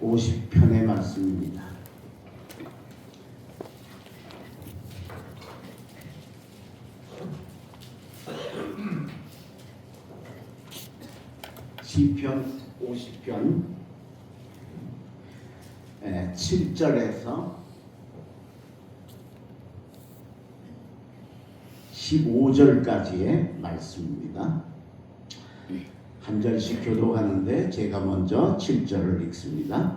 50편의 말씀입니다. 시편 50편 7절에서 15절까지의 말씀입니다. 한 절씩 교독하는데 제가 먼저 7절을 읽습니다.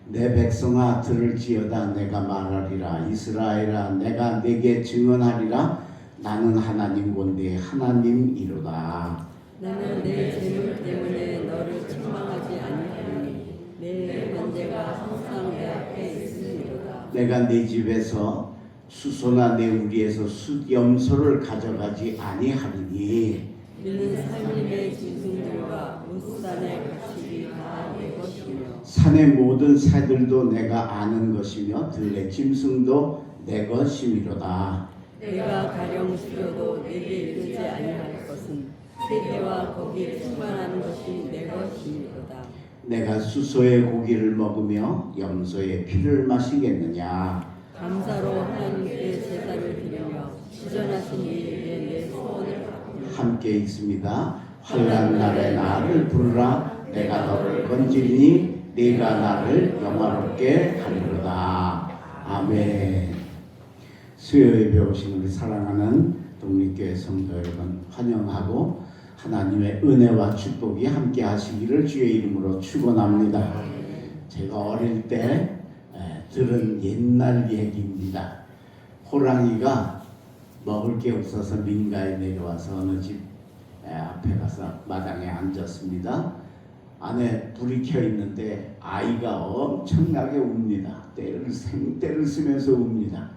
내 백성아 들을지어다. 내가 말하리라. 이스라엘아 내가 네게 증언하리라. 나는 하나님 곧 네 하나님이로다. 나는 내 재물 때문에 너를 책망하지 아니하리니 내 번제가 항상 내 앞에 있으리로다. 내가 네 집에서 수소나 내 우리에서 숫염소를 가져가지 아니하리니 이는 살림의 짐승들과 물산의 가축이 다 내 것이며 산의 모든 새들도 내가 아는 것이며 들의 짐승도 내 것이미로다. 내가 가령 죽여도 내게 이르지 아니할 것은 세계와 거기에 충만한 것이 내 것이미로다. 내가 수소의 고기를 먹으며 염소의 피를 마시겠느냐. 감사로 하나님께 제사를 드리며 시전하신 이에게 내 소원을 함께 있습니다. 환난 날에 나를 부르라. 내가 너를 건지리니 네가 나를 영화롭게 하리로다. 아멘. 수요일 배우신 우리 사랑하는 독립교회 성도 여러분 환영하고 하나님의 은혜와 축복이 함께 하시기를 주의 이름으로 축원합니다. 제가 어릴 때 들은 옛날 얘기입니다. 호랑이가 먹을 게 없어서 민가에 내려와서 어느 집 앞에 가서 마당에 앉았습니다. 안에 불이 켜 있는데 아이가 엄청나게 웁니다. 때를 쓰면서 웁니다.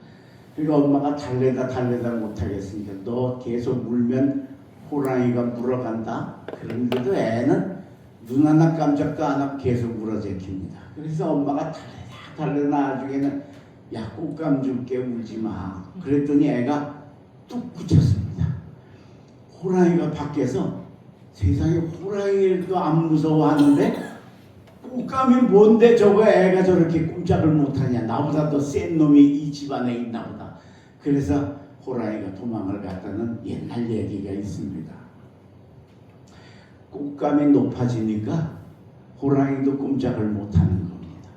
그러니까 엄마가 달래다 못하겠으니까 너 계속 울면 호랑이가 물어간다. 그런데도 애는 눈 하나 깜짝도 안 하고 계속 물어제킵니다. 그래서 엄마가 달래다 나중에는 야 꽃감 줄게 울지 마. 그랬더니 애가 뚝 굳혔습니다. 호랑이가 밖에서 세상에 호랑이도 안 무서워하는데 꽃감이 뭔데 저거 애가 저렇게 꼼짝을 못하냐. 나보다 더 센 놈이 이 집안에 있나 보다. 그래서 호랑이가 도망을 갔다는 옛날 얘기가 있습니다. 꽃감이 높아지니까 호랑이도 꼼짝을 못하는 겁니다.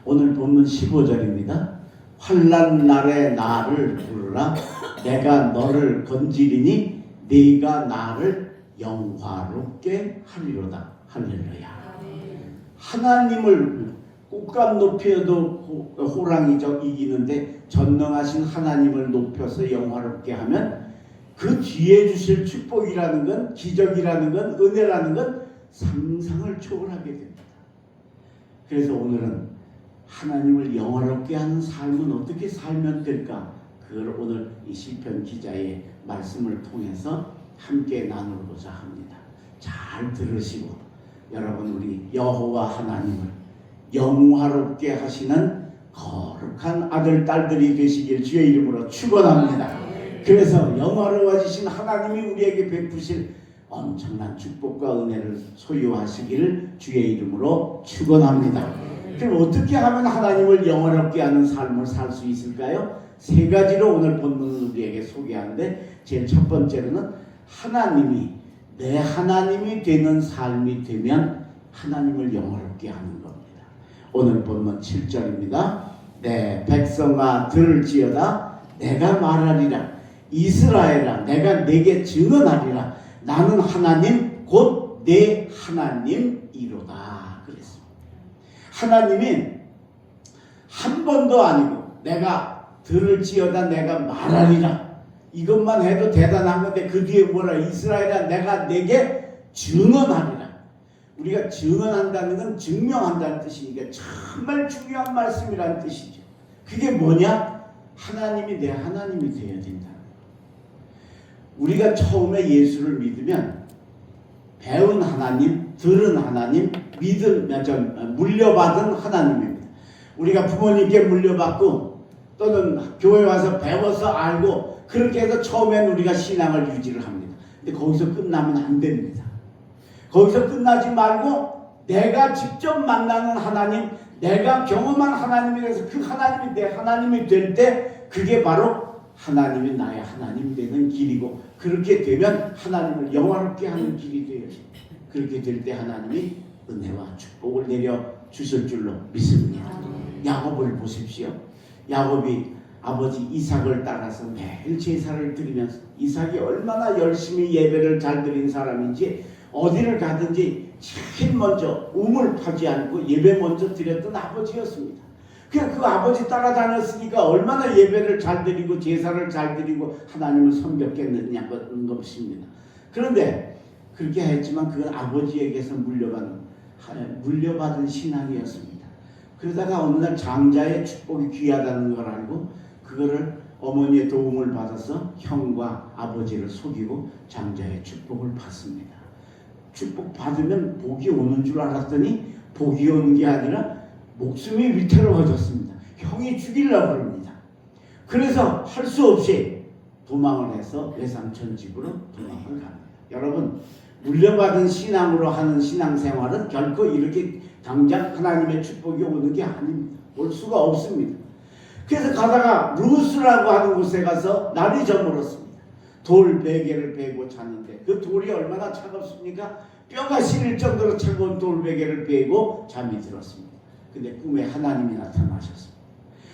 오늘 본문 15절입니다. 환난 날에 나를 부르라. 내가 너를 건지리니 네가 나를 영화롭게 하리로다. 할렐루야. 하나님을 꽃감 높여도 호랑이죠 이기는데 전능하신 하나님을 높여서 영화롭게 하면 그 뒤에 주실 축복이라는 건 기적이라는 건 은혜라는 건 상상을 초월하게 됩니다. 그래서 오늘은 하나님을 영화롭게 하는 삶은 어떻게 살면 될까? 그걸 오늘 이 시편 기자의 말씀을 통해서 함께 나누고자 합니다. 잘 들으시고 여러분 우리 여호와 하나님을 영화롭게 하시는 거룩한 아들 딸들이 되시길 주의 이름으로 축원합니다. 그래서 영화로워지신 하나님이 우리에게 베푸실 엄청난 축복과 은혜를 소유하시기를 주의 이름으로 축원합니다. 그럼 어떻게 하면 하나님을 영화롭게 하는 삶을 살 수 있을까요? 세 가지로 오늘 본문을 우리에게 소개하는데 제일 첫 번째로는 하나님이 내 하나님이 되는 삶이 되면 하나님을 영화롭게 하는 겁니다. 오늘 본문 7절입니다. 내 백성아 들을지어다. 내가 말하리라. 이스라엘아 내가 네게 증언하리라. 나는 하나님 곧 내 하나님이로다. 그랬습니다. 하나님이 한 번도 아니고 내가 들을지어다 내가 말하리라. 이것만 해도 대단한 건데 그 뒤에 뭐라 이스라엘아 내가 네게 증언하리라. 우리가 증언한다는 건 증명한다는 뜻이니까 정말 중요한 말씀이라는 뜻이죠. 그게 뭐냐? 하나님이 내 하나님이 되어야 된다. 우리가 처음에 예수를 믿으면 배운 하나님, 들은 하나님, 물려받은 하나님입니다. 우리가 부모님께 물려받고 또는 교회 와서 배워서 알고 그렇게 해서 처음엔 우리가 신앙을 유지를 합니다. 근데 거기서 끝나면 안 됩니다. 거기서 끝나지 말고 내가 직접 만나는 하나님, 내가 경험한 하나님이라서 그 하나님이 내 하나님이 될 때 그게 바로 하나님이 나의 하나님 되는 길이고, 그렇게 되면 하나님을 영화롭게 하는 길이 되어요. 그렇게 될 때 하나님이 은혜와 축복을 내려 주실 줄로 믿습니다. 야곱을 보십시오. 야곱이 아버지 이삭을 따라서 매일 제사를 드리면서, 이삭이 얼마나 열심히 예배를 잘 드린 사람인지 어디를 가든지 제일 먼저 우물 파지 않고 예배 먼저 드렸던 아버지였습니다. 그냥 그 아버지 따라다녔으니까 얼마나 예배를 잘 드리고 제사를 잘 드리고 하나님을 섬겼겠느냐는 것입니다. 그런데 그렇게 했지만 그건 아버지에게서 물려받은 신앙이었습니다. 그러다가 어느 날 장자의 축복이 귀하다는 걸 알고 그거를 어머니의 도움을 받아서 형과 아버지를 속이고 장자의 축복을 받습니다. 축복 받으면 복이 오는 줄 알았더니 복이 오는 게 아니라 목숨이 위태로워졌습니다. 형이 죽이려고 합니다. 그래서 할 수 없이 도망을 해서 외삼촌 집으로 도망을 갑니다. 여러분, 물려받은 신앙으로 하는 신앙생활은 결코 이렇게 당장 하나님의 축복이 오는 게 아닙니다. 올 수가 없습니다. 그래서 가다가 루스라고 하는 곳에 가서 날이 저물었습니다. 돌 베개를 베고 잤는데 그 돌이 얼마나 차갑습니까? 뼈가 시릴 정도로 차가운 돌 베개를 베고 잠이 들었습니다. 근데 꿈에 하나님이 나타나셨습니다.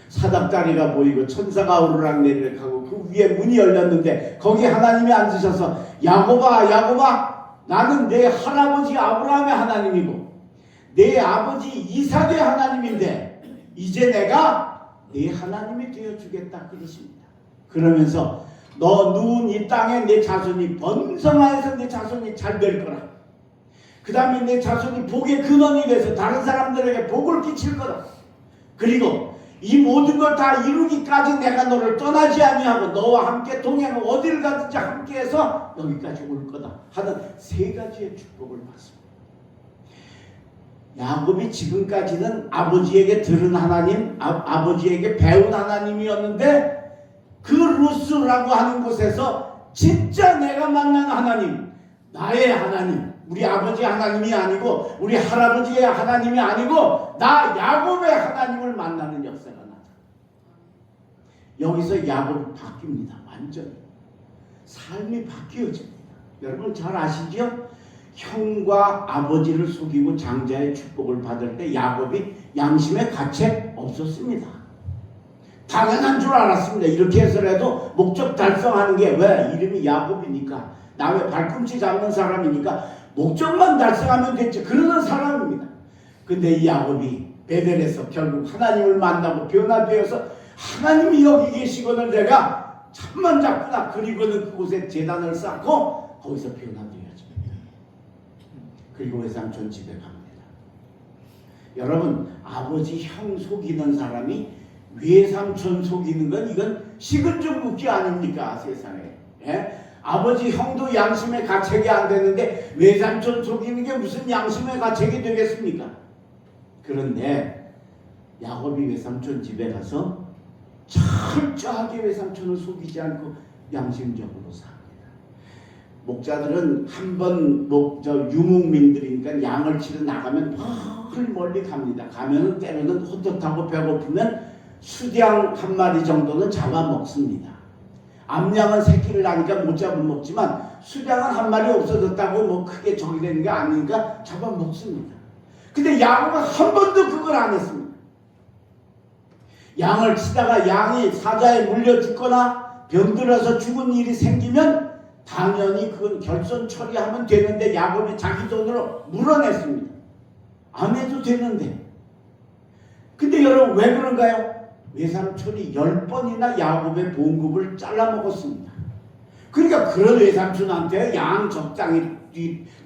사닥다리가 보이고 천사가 오르락내리락 하고 그 위에 문이 열렸는데 거기 하나님이 앉으셔서 야곱아, 야곱아, 나는 내 할아버지 아브라함의 하나님이고 내 아버지 이삭의 하나님인데 이제 내가 네 하나님이 되어주겠다 그러십니다. 그러면서 너 누운 이 땅에 내 자손이 번성하여서 내 자손이 잘 될 거라. 그 다음에 내 자손이 복의 근원이 돼서 다른 사람들에게 복을 끼칠 거다. 그리고 이 모든 걸 다 이루기까지 내가 너를 떠나지 아니하고 너와 함께 동행하고 어디를 가든지 함께해서 여기까지 올 거다 하는 세 가지의 축복을 받습니다. 야곱이 지금까지는 아버지에게 들은 하나님, 아버지에게 배운 하나님이었는데 그 루스라고 하는 곳에서 진짜 내가 만난 하나님, 나의 하나님, 우리 아버지 하나님이 아니고 우리 할아버지의 하나님이 아니고 나 야곱의 하나님을 만나는 역사가 나타납니다. 여기서 야곱이 바뀝니다. 완전히 삶이 바뀌어집니다. 여러분 잘 아시죠? 형과 아버지를 속이고 장자의 축복을 받을 때 야곱이 양심의 가책 없었습니다. 당연한 줄 알았습니다. 이렇게 해서라도 목적 달성하는 게 왜? 이름이 야곱이니까, 남의 발꿈치 잡는 사람이니까 목적만 달성하면 됐지 그러는 사람입니다. 근데 이 야곱이 베델에서 결국 하나님을 만나고 변화되어서 하나님이 여기 계시거늘 내가 참만 잡구나. 그리고는 그곳에 제단을 쌓고 거기서 변화되어집니다. 그리고 외삼촌 집에 갑니다. 여러분, 아버지 형 속이는 사람이 외삼촌 속이는 건 이건 식은 죽 묵기 아닙니까 세상에. 예? 아버지 형도 양심의 가책이 안 되는데 외삼촌 속이는 게 무슨 양심의 가책이 되겠습니까? 그런데 야곱이 외삼촌 집에 가서 철저하게 외삼촌을 속이지 않고 양심적으로 삽니다. 목자들은 한번 유목민들이니까 양을 치러 나가면 멀리 멀리 갑니다. 가면은 때로는 헛헛하고 배고프면 수량 한 마리 정도는 잡아먹습니다. 암양은 새끼를 낳으니까 못 잡아먹지만 수량은 한 마리 없어졌다고 뭐 크게 적이 되는 게 아니니까 잡아먹습니다. 근데 야곱은 한 번도 그걸 안 했습니다. 양을 치다가 양이 사자에 물려 죽거나 병들어서 죽은 일이 생기면 당연히 그건 결손 처리하면 되는데 야곱이 자기 돈으로 물어냈습니다. 안 해도 되는데. 근데 여러분 왜 그런가요? 외삼촌이 10번이나 야곱의 봉급을 잘라먹었습니다. 그러니까 그런 외삼촌한테 양 적당히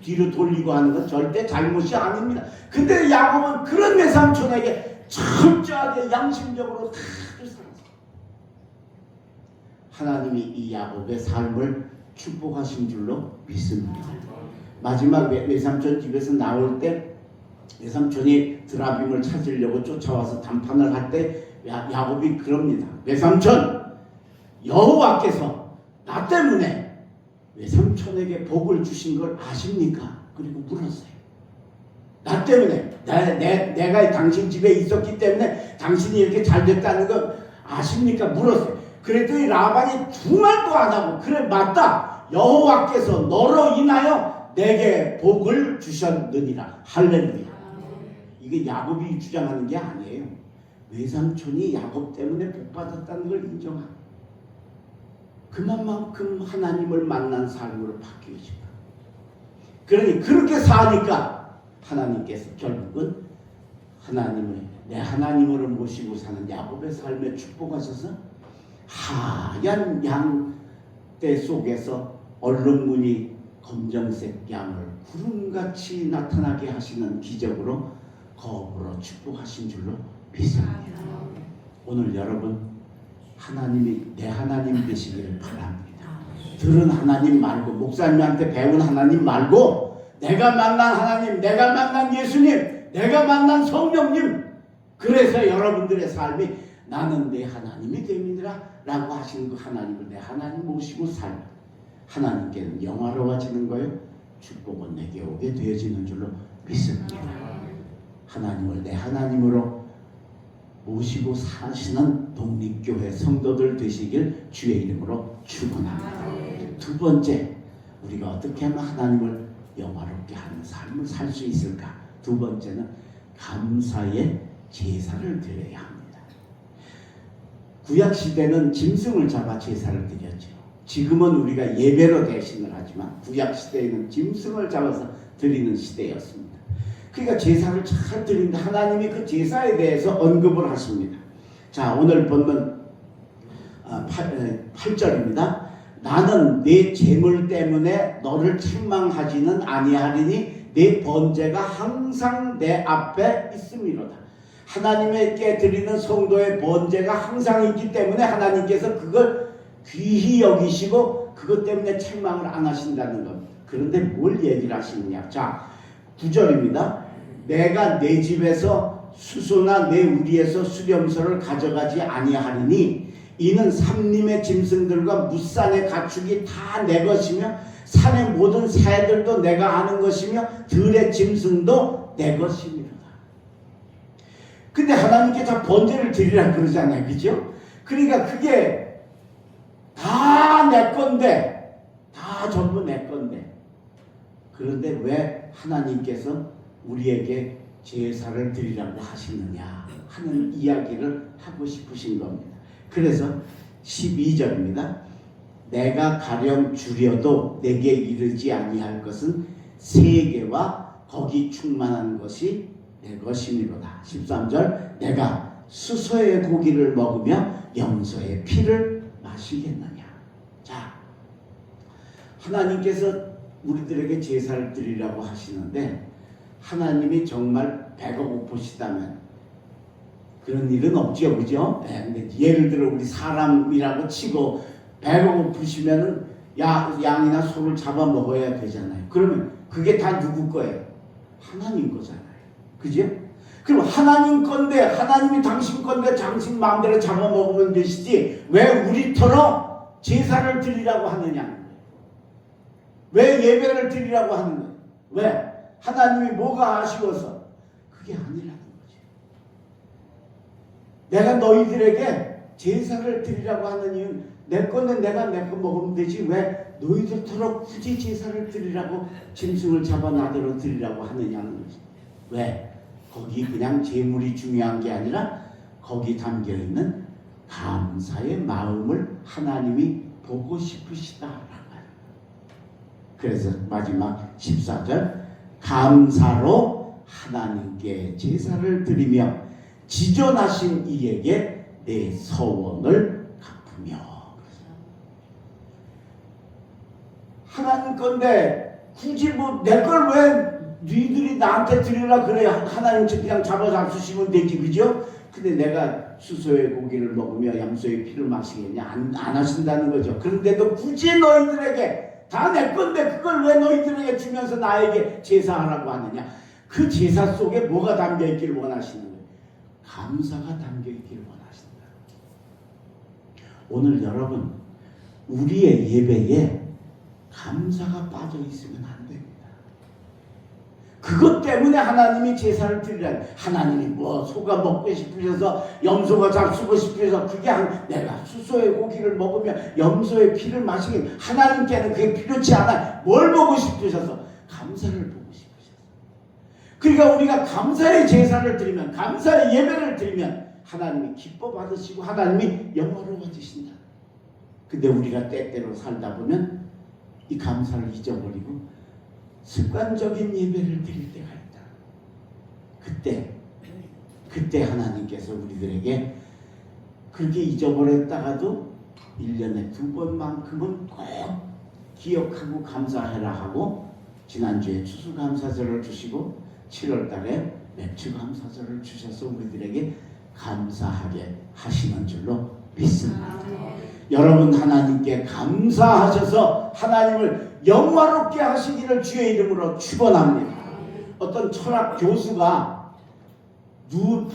뒤로 돌리고 하는 건 절대 잘못이 아닙니다. 근데 야곱은 그런 외삼촌에게 철저하게 양심적으로 다 살았어요. 하나님이 이 야곱의 삶을 축복하신 줄로 믿습니다. 마지막 외삼촌 집에서 나올 때 외삼촌이 드라빔을 찾으려고 쫓아와서 담판을 할 때 야곱이 그럽니다. 외삼촌, 여호와께서 나 때문에 외삼촌에게 복을 주신 걸 아십니까? 그리고 물었어요. 나 때문에 내가 당신 집에 있었기 때문에 당신이 이렇게 잘 됐다는 거 아십니까? 물었어요. 그랬더니 라반이 두 말도 안 하고 그래 맞다. 여호와께서 너로 인하여 내게 복을 주셨느니라. 할렐루야. 이게 야곱이 주장하는 게 아니에요. 외삼촌이 야곱 때문에 복 받았다는 걸 인정하고 그만큼 하나님을 만난 삶으로 바뀌어진 거예요. 그러니 그렇게 사니까 하나님께서 결국은 하나님을 내 하나님으로 모시고 사는 야곱의 삶에 축복하셔서 하얀 양떼 속에서 얼룩무늬 검정색 양을 구름같이 나타나게 하시는 기적으로 거울로 축복하신 줄로 믿습니다. 오늘 여러분 하나님이 내 하나님 되시기를 바랍니다. 들은 하나님 말고 목사님한테 배운 하나님 말고 내가 만난 하나님, 내가 만난 예수님, 내가 만난 성령님, 그래서 여러분들의 삶이 나는 내 하나님이 됩니다 라고 하시는 그 하나님을 내 하나님 모시고 살면 하나님께는 영화로워지는 거예요. 축복은 내게 오게 되어지는 줄로 믿습니다. 하나님을 내 하나님으로 모시고 사시는 독립교회 성도들 되시길 주의 이름으로 축원합니다. 두 번째, 우리가 어떻게 하면 하나님을 영화롭게 하는 삶을 살 수 있을까? 두 번째는 감사의 제사를 드려야 합니다. 구약 시대는 짐승을 잡아 제사를 드렸죠. 지금은 우리가 예배로 대신을 하지만 구약 시대에는 짐승을 잡아서 드리는 시대였습니다. 그러니까 제사를 잘 드리는데 하나님이 그 제사에 대해서 언급을 하십니다. 자, 오늘 본문 8절입니다. 나는 내 재물 때문에 너를 책망하지는 아니하리니 내 번제가 항상 내 앞에 있음이로다. 하나님께 드리는 성도의 번제가 항상 있기 때문에 하나님께서 그걸 귀히 여기시고 그것 때문에 책망을 안 하신다는 것. 그런데 뭘 얘기를 하시느냐. 자, 9절입니다. 내가 내 집에서 수소나 내 우리에서 수렴소를 가져가지 아니하리니 이는 삼림의 짐승들과 무산의 가축이 다 내 것이며 산의 모든 새들도 내가 아는 것이며 들의 짐승도 내 것이니라. 근데 하나님께 다 번제를 드리라 그러잖아요. 그죠? 그러니까 그게 다 내 건데, 다 전부 내 건데. 그런데 왜 하나님께서 우리에게 제사를 드리라고 하시느냐 하는 이야기를 하고 싶으신 겁니다. 그래서 12절입니다. 내가 가령 주려도 내게 이르지 아니할 것은 세계와 거기 충만한 것이 내 것이니로다. 13절 내가 수소의 고기를 먹으며 염소의 피를 마시겠느냐. 자, 하나님께서 우리들에게 제사를 드리라고 하시는데 하나님이 정말 배가 고프시다면 그런 일은 없죠, 그죠? 근데 예를 들어 우리 사람이라고 치고 배가 고프시면은 양이나 소를 잡아 먹어야 되잖아요. 그러면 그게 다 누구 거예요? 하나님 거잖아요, 그죠? 그럼 하나님 건데 하나님이 당신 건데 당신 마음대로 잡아 먹으면 되시지 왜 우리처럼 제사를 드리라고 하느냐? 왜 예배를 드리라고 하는 거예요? 왜? 하나님이 뭐가 아쉬워서? 그게 아니라는 거죠. 내가 너희들에게 제사를 드리라고 하는 이유는 내 건데 내가 내 거 먹으면 되지 왜 너희들처럼 굳이 제사를 드리라고 짐승을 잡아 나더러 드리라고 하느냐는 거죠. 왜? 거기 그냥 재물이 중요한 게 아니라 거기 담겨있는 감사의 마음을 하나님이 보고 싶으시다라고 해요. 그래서 마지막 14절 감사로 하나님께 제사를 드리며 지존하신 이에게 내 서원을 갚으며. 하나님 건데 굳이 뭐 내 걸 왜 너희들이 나한테 드리라 그래. 하나님 그냥 잡아서 주시면 되지, 그죠? 근데 내가 수소의 고기를 먹으며 염소의 피를 마시겠냐? 안 하신다는 거죠. 그런데도 굳이 너희들에게 다 내 건데 그걸 왜 너희들에게 주면서 나에게 제사하라고 하느냐? 그 제사 속에 뭐가 담겨있기를 원하시는 거예요? 감사가 담겨있기를 원하신다. 오늘 여러분 우리의 예배에 감사가 빠져 있으면 안 됩니다. 그것 때문에 하나님이 제사를 드리라니. 하나님이 뭐 소가 먹고 싶으셔서 염소가 잡수고 싶으셔서 그게 내가 수소의 고기를 먹으면 염소의 피를 마시기 하나님께는 그게 필요치 않아. 뭘 보고 싶으셔서 감사를 보고 싶으셔서. 그러니까 우리가 감사의 제사를 드리면 감사의 예배를 드리면 하나님이 기뻐 받으시고 하나님이 영광로워지신다. 근데 우리가 때때로 살다 보면 이 감사를 잊어버리고 습관적인 예배를 드릴 때가 있다. 그때 하나님께서 우리들에게 그렇게 잊어버렸다가도 1년에 2번만큼은 꼭 기억하고 감사해라 하고 지난주에 추수감사절을 주시고 7월달에 매출감사절을 주셔서 우리들에게 감사하게 하시는 줄로 믿습니다. 여러분 하나님께 감사하셔서 하나님을 영화롭게 하시기를 주의 이름으로 축원합니다. 어떤 철학 교수가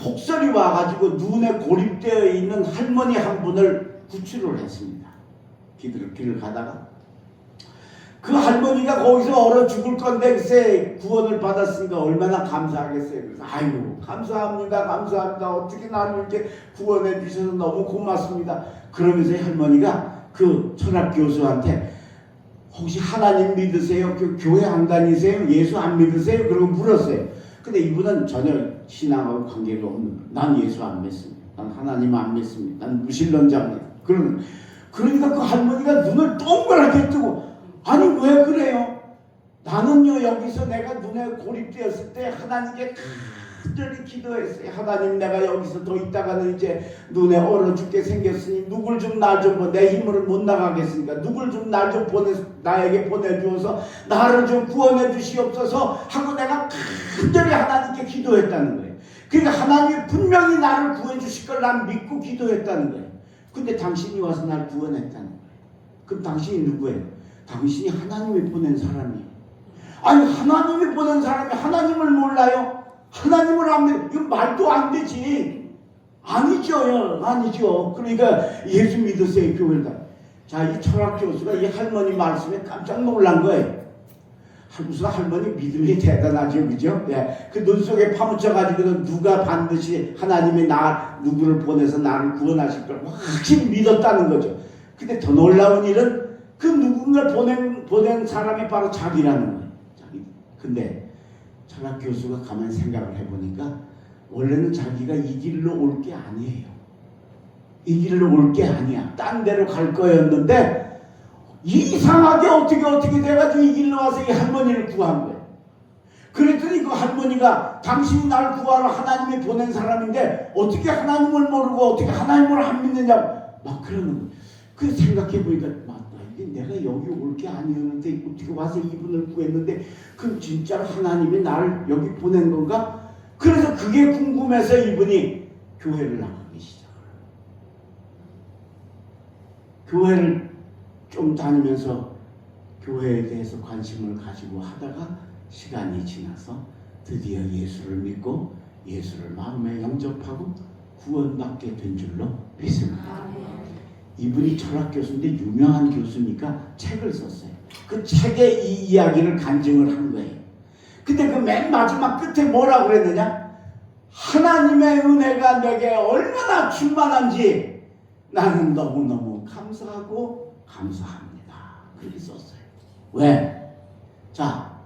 폭설이 와가지고 눈에 고립되어 있는 할머니 한 분을 구출을 했습니다. 길을 가다가 그 할머니가 거기서 얼어 죽을 건데 글쎄 구원을 받았으니까 얼마나 감사하겠어요. 그래서 아이고 감사합니다. 어떻게 나를 이렇게 구원해 주셔서 너무 고맙습니다. 그러면서 할머니가 그 철학 교수한테 혹시 하나님 믿으세요? 교회 안 다니세요? 예수 안 믿으세요? 그러고 물었어요. 근데 이분은 전혀 신앙하고 관계가 없는 거예요. 난 예수 안 믿습니다. 난 하나님 안 믿습니다. 난 무신론자입니다. 그러니까 그 할머니가 눈을 동그랗게 뜨고 아니 왜 그래요? 나는요 여기서 내가 눈에 고립되었을 때 하나님께 간절히 기도했어요. 하나님 내가 여기서 더 있다가는 이제 눈에 얼어 죽게 생겼으니 누굴 좀 날 좀 내 힘으로 못 나가겠으니까 누굴 좀 날 좀 나에게 보내주어서 나를 좀 구원해 주시옵소서 하고 내가 간절히 하나님께 기도했다는 거예요. 그러니까 하나님이 분명히 나를 구해 주실 걸 난 믿고 기도했다는 거예요. 근데 당신이 와서 날 구원했다는 거예요. 그럼 당신이 누구예요? 당신이 하나님이 보낸 사람이에요. 아니 하나님이 보낸 사람이 하나님을 몰라요? 하나님을 안 믿어? 이건 말도 안 되지. 아니죠. 그러니까 예수 믿으세요 교회를 다. 자, 이 철학 교수가 이 할머니 말씀에 깜짝 놀란 거예요. 무슨 할머니 믿음이 대단하죠, 그죠? 예. 그 눈 속에 파묻혀가지고는 누가 반드시 하나님이 누구를 보내서 나를 구원하실 걸 확실히 믿었다는 거죠. 근데 더 놀라운 일은 그 누군가를 보낸 사람이 바로 자기라는 거예요. 근데 철학 교수가 가만히 생각을 해보니까 원래는 자기가 이 길로 올 게 아니에요. 이 길로 올 게 아니야. 딴 데로 갈 거였는데 이상하게 어떻게 돼가지고 이 길로 와서 이 할머니를 구한 거예요. 그랬더니 그 할머니가 당신이 날 구하러 하나님이 보낸 사람인데 어떻게 하나님을 모르고 어떻게 하나님을 안 믿느냐고 막 그러는 거예요. 그 생각해보니까 맞다. 이게 내가 여기 올 게 아니었는데 어떻게 와서 이분을 구했는데 그럼 진짜로 하나님이 나를 여기 보낸 건가? 그래서 그게 궁금해서 이분이 교회를 나가기 시작해요. 교회를 좀 다니면서 교회에 대해서 관심을 가지고 하다가 시간이 지나서 드디어 예수를 믿고 예수를 마음에 영접하고 구원받게 된 줄로 믿습니다. 이분이 철학 교수인데 유명한 교수니까 책을 썼어요. 그 책에 이 이야기를 간증을 한 거예요. 근데 그 맨 마지막 끝에 뭐라고 그랬느냐? 하나님의 은혜가 내게 얼마나 충만한지 나는 너무너무 감사하고 감사합니다. 그렇게 썼어요. 왜? 자,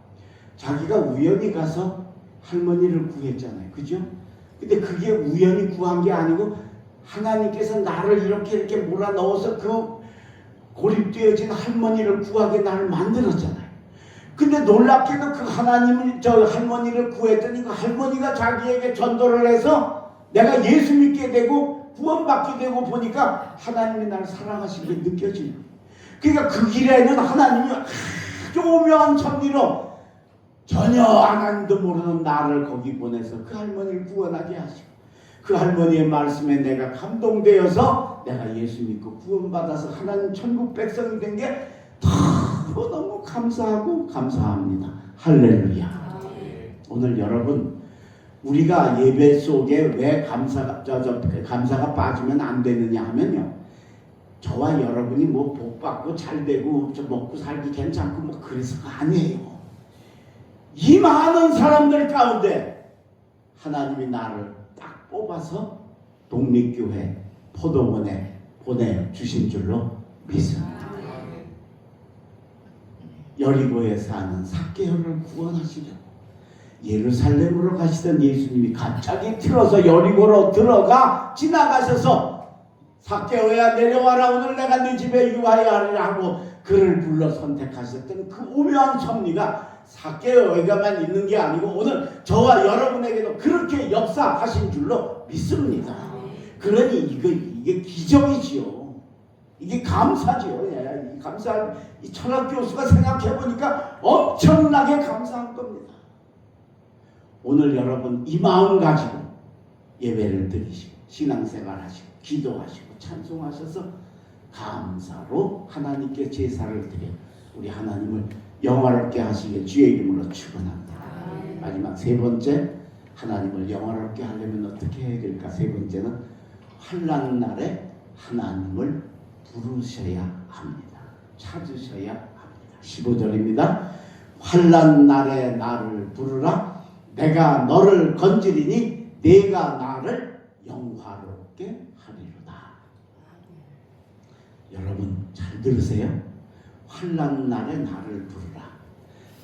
자기가 우연히 가서 할머니를 구했잖아요. 그죠? 근데 그게 우연히 구한 게 아니고 하나님께서 나를 이렇게 몰아넣어서 그 고립되어진 할머니를 구하게 나를 만들었잖아요. 근데 놀랍게도 그 할머니를 구했더니 그 할머니가 자기에게 전도를 해서 내가 예수 믿게 되고 구원받게 되고 보니까 하나님이 나를 사랑하신 게 느껴지는 거예요. 그러니까 그 길에는 하나님이 아주 오묘한 섭리로 전혀 하나님도 모르는 나를 거기 보내서 그 할머니를 구원하게 하시고 그 할머니의 말씀에 내가 감동되어서 내가 예수 믿고 구원받아서 하나님 천국 백성이 된 게 너무 감사하고 감사합니다. 할렐루야. 오늘 여러분 우리가 예배 속에 왜 감사가 빠지면 안 되느냐 하면요, 저와 여러분이 뭐 복 받고 잘 되고 먹고 살기 괜찮고 뭐 그래서가 아니에요. 이 많은 사람들 가운데 하나님이 나를 딱 뽑아서 독립교회 포도원에 보내주신 줄로 믿습니다. 여리고에 사는 삭개오를 구원하시려고 예루살렘으로 가시던 예수님이 갑자기 틀어서 여리고로 들어가 지나가셔서 삭개오야 내려와라, 오늘 내가 네 집에 유하여 하리라 하고 그를 불러 선택하셨던 그 오묘한 섭리가 삭개오에게만 있는 게 아니고 오늘 저와 여러분에게도 그렇게 역사하신 줄로 믿습니다. 그러니 이게 기적이지요. 이게 감사지요. 예, 감사할 이 철학 교수가 생각해 보니까 엄청나게 감사한 겁니다. 오늘 여러분 이 마음 가지고 예배를 드리시고 신앙생활 하시고 기도하시고 찬송하셔서 감사로 하나님께 제사를 드려 우리 하나님을 영화롭게 하시길 주의 이름으로 축원합니다. 마지막 세 번째, 하나님을 영화롭게 하려면 어떻게 해야 될까? 세 번째는 환난 날에 하나님을 부르셔야 합니다. 찾으셔야 합니다. 15절입니다. 환난 날에 나를 부르라. 내가 너를 건지리니 네가 나를 영화롭게 하리로다. 여러분 잘 들으세요. 환난 날에 나를 부르라.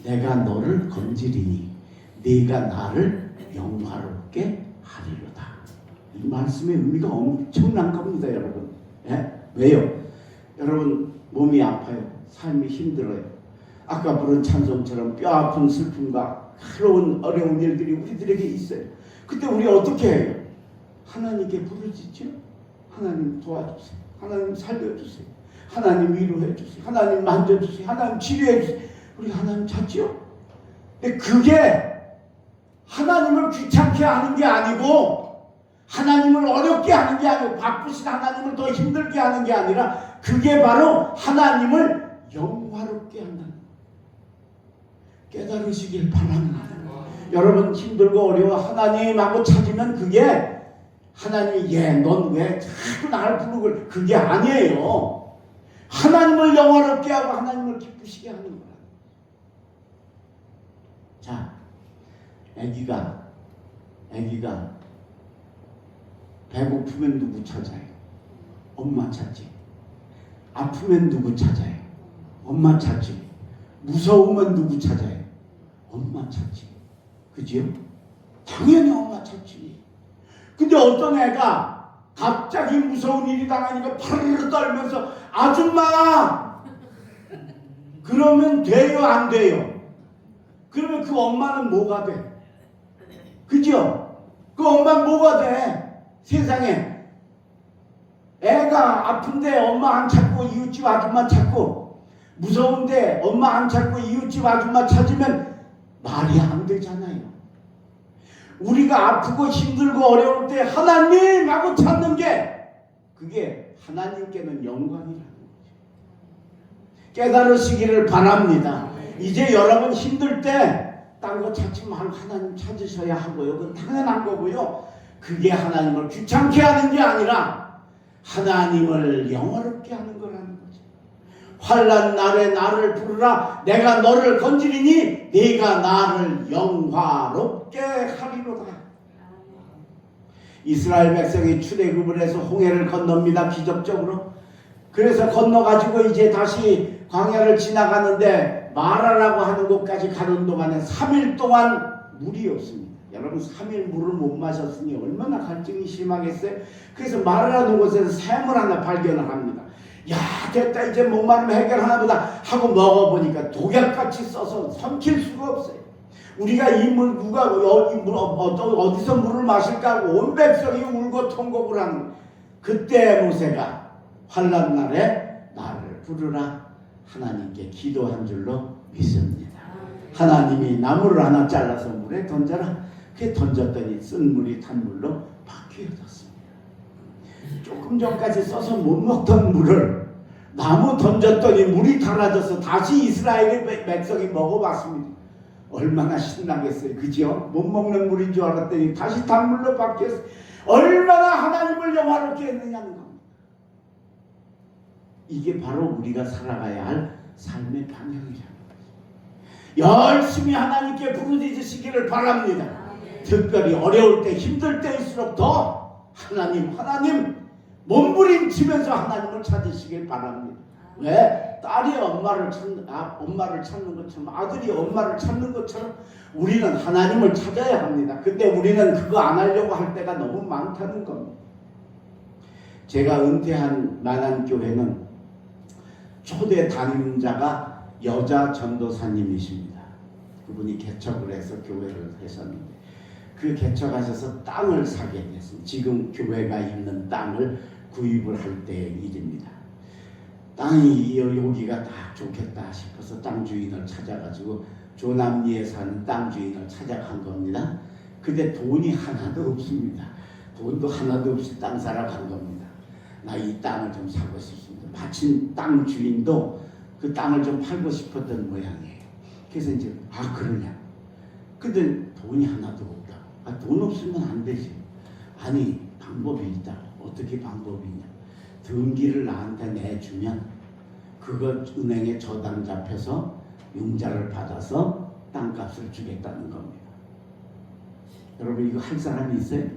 내가 너를 건지리니 네가 나를 영화롭게 하리로다. 이 말씀의 의미가 엄청난 겁니다, 여러분. 예? 왜요? 여러분 몸이 아파요. 삶이 힘들어요. 아까 부른 찬송처럼 뼈 아픈 슬픔과 괴로운 어려운 일들이 우리들에게 있어요. 그때 우리 어떻게 해요? 하나님께 부르짖죠. 하나님 도와주세요. 하나님 살려주세요. 하나님 위로해주세요. 하나님 만져주세요. 하나님 치료해주세요. 우리 하나님 찾죠. 근데 그게 하나님을 귀찮게 하는 게 아니고 하나님을 어렵게 하는 게 아니고 바쁘신 하나님을 더 힘들게 하는 게 아니라 그게 바로 하나님을 영화롭게 한다는 깨달으시길 바랍니다. 여러분 힘들고 어려워 하나님하고 찾으면 그게 하나님이 넌 왜 자꾸 나를 부르고 그게 아니에요. 하나님을 영화롭게 하고 하나님을 기쁘시게 하는 거야. 자, 아기가 배고프면 누구 찾아요? 엄마 찾지. 아프면 누구 찾아요? 엄마 찾지. 무서우면 누구 찾아요? 엄마 찾지. 그죠? 당연히 엄마 찾지. 근데 어떤 애가 갑자기 무서운 일이 당하니까 파르르 떨면서 아줌마! 그러면 돼요? 안 돼요? 그러면 그 엄마는 뭐가 돼? 그죠? 그 엄마는 뭐가 돼? 세상에 애가 아픈데 엄마 안 찾고 이웃집 아줌마 찾고 무서운데 엄마 안 찾고 이웃집 아줌마 찾으면 말이 안 되잖아요. 우리가 아프고 힘들고 어려울 때 하나님하고 찾는 게 그게 하나님께는 영광이라는 거죠. 깨달으시기를 바랍니다. 이제 여러분 힘들 때 딴 거 찾지 말고 하나님 찾으셔야 하고요. 그건 당연한 거고요. 그게 하나님을 귀찮게 하는 게 아니라 하나님을 영화롭게 하는 거라는 거죠. 환난 날에 나를 부르라. 내가 너를 건지리니 네가 나를 영화롭게 하리로다. 이스라엘 백성이 출애굽을 해서 홍해를 건넙니다. 기적적으로. 그래서 건너가지고 이제 다시 광야를 지나가는데 마라라고 하는 곳까지 가는 동안에 3일 동안 물이 없습니다. 여러분 3일 물을 못 마셨으니 얼마나 갈증이 심하겠어요. 그래서 마라라는 곳에서 샘을 하나 발견을 합니다. 야 됐다 이제 목마름 해결하나 보다 하고 먹어보니까 독약같이 써서 삼킬 수가 없어요. 우리가 이 물 누가 어디서 물을 마실까 하고 온 백성이 울고 통곡을 하는 그때 모세가 환난 날에 나를 부르라 하나님께 기도한 줄로 믿습니다. 하나님이 나무를 하나 잘라서 물에 던져라. 그게 던졌더니 쓴 물이 단물로 바뀌어졌습니다. 조금 전까지 써서 못 먹던 물을 나무 던졌더니 물이 달아져서 다시 이스라엘의 백성이 먹어봤습니다. 얼마나 신나겠어요. 그죠? 못 먹는 물인 줄 알았더니 다시 단물로 바뀌었어요. 얼마나 하나님을 영화롭게 했느냐는 겁니다. 이게 바로 우리가 살아가야 할 삶의 방향이라는 거죠. 열심히 하나님께 부르짖으시기를 바랍니다. 특별히 어려울 때 힘들 때일수록 더 하나님 몸부림치면서 하나님을 찾으시길 바랍니다. 왜? 딸이 엄마를 찾는 것처럼 아들이 엄마를 찾는 것처럼 우리는 하나님을 찾아야 합니다. 근데 우리는 그거 안 하려고 할 때가 너무 많다는 겁니다. 제가 은퇴한 만안교회는 초대 담임자가 여자 전도사님이십니다. 그분이 개척을 해서 교회를 하셨는데 그 개척하셔서 땅을 사게 됐습니다. 지금 교회가 있는 땅을 구입을 할 때의 일입니다. 땅이 여기가 다 좋겠다 싶어서 땅 주인을 찾아가지고 조남리에 사는 땅 주인을 찾아간 겁니다. 근데 돈이 하나도 없습니다. 돈도 하나도 없이 땅 사러 간 겁니다. 나 이 땅을 좀 사고 싶습니다. 마침 땅 주인도 그 땅을 좀 팔고 싶었던 모양이에요. 그래서 이제 그러냐. 근데 돈이 하나도 없다. 돈 없으면 안 되지. 아니 방법이 있다. 어떻게 방법이 있냐. 등기를 나한테 내주면 그것 은행에 저당 잡혀서 융자를 받아서 땅값을 주겠다는 겁니다. 여러분 이거 할 사람이 있어요?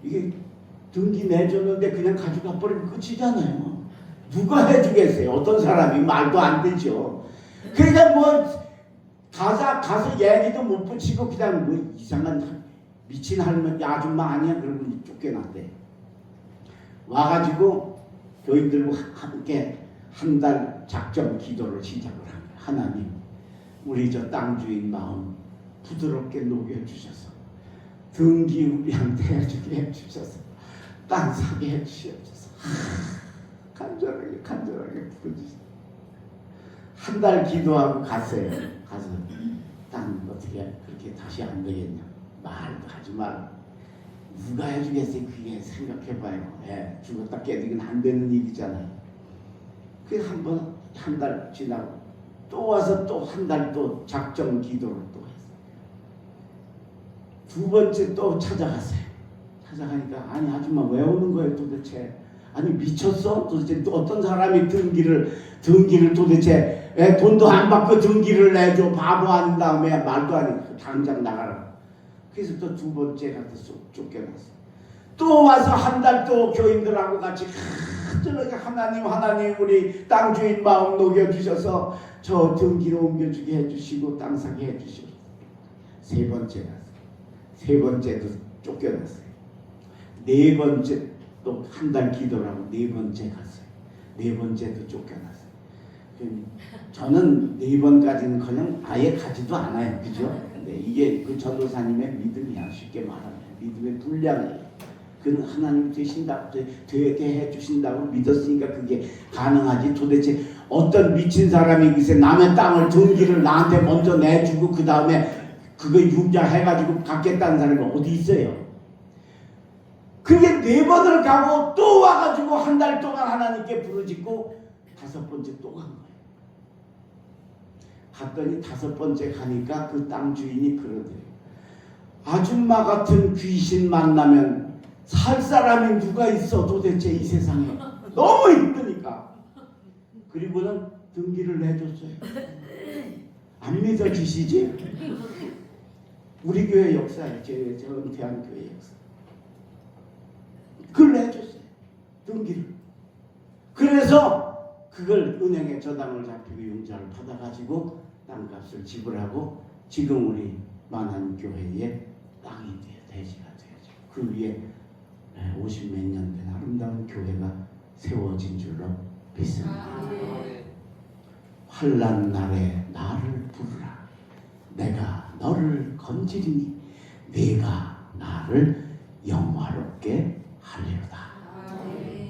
이게 등기 내줬는데 그냥 가져가 버리면 끝이잖아요. 누가 해주겠어요? 어떤 사람이 말도 안 되죠. 그러니까 뭐 가서 얘기도 못 붙이고 그냥 뭐 이상한 미친 할머니 아줌마 아니야? 그러고 쫓겨났대. 와가지고 교인들과 함께 한 달 작정 기도를 시작을 합니다. 하나님, 우리 저 땅 주인 마음 부드럽게 녹여주셔서 등기 우리한테 해주게 해주셔서 땅 사게 해주시옵소서. 간절하게 부르짖어요. 한 달 기도하고 갔어요. 가서 땅 어떻게 그렇게 다시 안 되겠냐. 말도 하지 말. 누가 해주겠어요? 그게 생각해봐요. 죽었다 깨지긴 안 되는 일이잖아요. 그래서 한 달 지나고 또 와서 또 한 달 또 작정 기도를 또 했어요. 두 번째 또 찾아갔어요. 찾아가니까 아니 아줌마 왜 오는 거예요 도대체? 아니 미쳤어? 도대체 또 어떤 사람이 등기를 도대체 돈도 안 받고 등기를 내줘 바보 한 다음에 말도 안 해. 당장 나가라. 그래서 또 두 번째 가서 쏙 쫓겨났어. 또 와서 한 달 또 교인들하고 같이 간절하게 하나님 우리 땅 주인 마음 녹여주셔서 저 등기를 옮겨주게 해주시고 땅 사게 해주시고 세 번째 갔어요. 세 번째도 쫓겨났어요. 네 번째 또 한 달 기도를 하고 네 번째 갔어요. 네 번째도 쫓겨났어요. 저는 네 번까지는 그냥 아예 가지도 않아요. 그죠? 근데 이게 그 전도사님의 믿음이야. 쉽게 말하면 믿음의 분량이에요. 그는 하나님 되게 해주신다고 믿었으니까 그게 가능하지. 도대체 어떤 미친 사람이 글쎄 남의 땅을 등기를 나한테 먼저 내주고 그 다음에 그거 융자해가지고 갖겠다는 사람이 어디 있어요? 그게 네 번을 가고 또 와가지고 한 달 동안 하나님께 부르짖고 다섯 번째 또 간 거예요. 갔더니 다섯 번째 가니까 그 땅 주인이 그러더래요. 아줌마 같은 귀신 만나면 살 사람이 누가 있어 도대체 이 세상에. 너무 힘드니까. 그리고는 등기를 내줬어요. 안 믿어지시지? 우리 교회 역사예요. 제 은퇴한 교회 역사. 그걸 내줬어요. 등기를. 그래서 그걸 은행에 저당을 잡히고 융자를 받아가지고 땅값을 지불하고 지금 우리 만안교회의 땅이 대지가 되어져. 그 위에 50몇 년 된 아름다운 교회가 세워진 줄로 믿습니다. 환난 날에 나를 부르라. 내가 너를 건지리니 네가 나를 영화롭게 하리로다.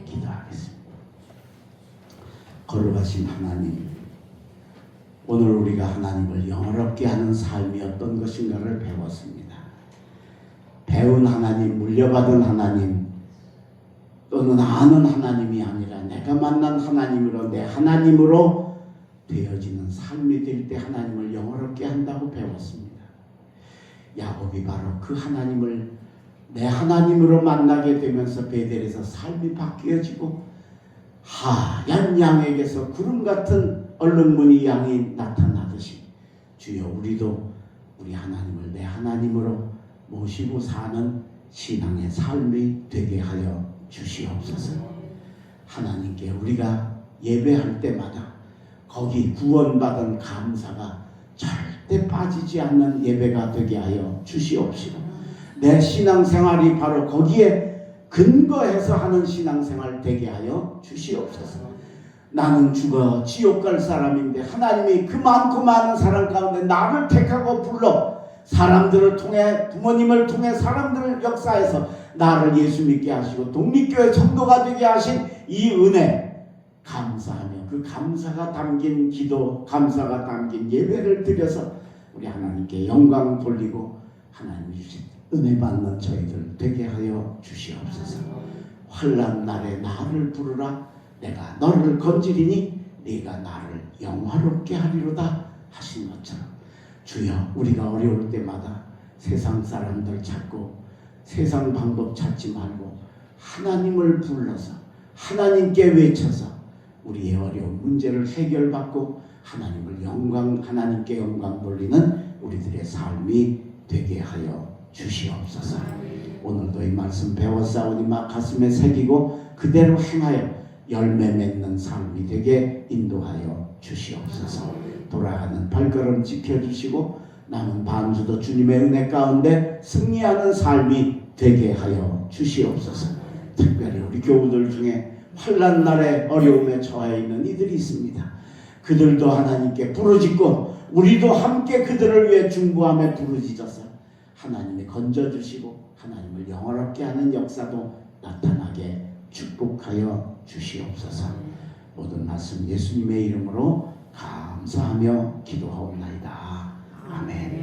기도하겠습니다. 거룩하신 하나님, 오늘 우리가 하나님을 영화롭게 하는 삶이 어떤 것인가를 배웠습니다. 배운 하나님, 물려받은 하나님, 또는 아는 하나님이 아니라 내가 만난 하나님으로 내 하나님으로 되어지는 삶이 될 때 하나님을 영화롭게 한다고 배웠습니다. 야곱이 바로 그 하나님을 내 하나님으로 만나게 되면서 베델에서 삶이 바뀌어지고 하얀 양에게서 구름 같은 얼룩무늬 양이 나타나듯이 주여 우리도 우리 하나님을 내 하나님으로 모시고 사는 신앙의 삶이 되게 하여 주시옵소서. 하나님께 우리가 예배할 때마다 거기 구원받은 감사가 절대 빠지지 않는 예배가 되게 하여 주시옵시고, 내 신앙생활이 바로 거기에 근거해서 하는 신앙생활 되게 하여 주시옵소서. 나는 죽어 지옥 갈 사람인데 하나님이 그 많고 많은 사람 가운데 나를 택하고 불러 사람들을 통해, 부모님을 통해 사람들을 역사해서 나를 예수 믿게 하시고 독립교회 성도가 되게 하신 이 은혜 감사하며 그 감사가 담긴 기도, 감사가 담긴 예배를 드려서 우리 하나님께 영광 돌리고 하나님 주신 은혜 받는 저희들 되게 하여 주시옵소서. 환난 날에 나를 부르라, 내가 너를 건지리니 네가 나를 영화롭게 하리로다 하신 것처럼 주여 우리가 어려울 때마다 세상 사람들 찾고 세상 방법 찾지 말고 하나님을 불러서 하나님께 외쳐서 우리의 어려운 문제를 해결받고 하나님께 영광 돌리는 우리들의 삶이 되게 하여 주시옵소서. 오늘도 이 말씀 배웠사오니 막 가슴에 새기고 그대로 행하여 열매 맺는 삶이 되게 인도하여 주시옵소서. 돌아가는 발걸음 지켜주시고 남은 반주도 주님의 은혜 가운데 승리하는 삶이 되게 하여 주시옵소서. 특별히 우리 교우들 중에 환난 날에 어려움에 처해 있는 이들이 있습니다. 그들도 하나님께 부르짖고 우리도 함께 그들을 위해 중보하며 부르짖어서 하나님이 건져주시고 하나님을 영화롭게 하는 역사도 나타나게 축복하여 주시옵소서. 모든 말씀 예수님의 이름으로 감사하며 기도하옵나이다. 아멘.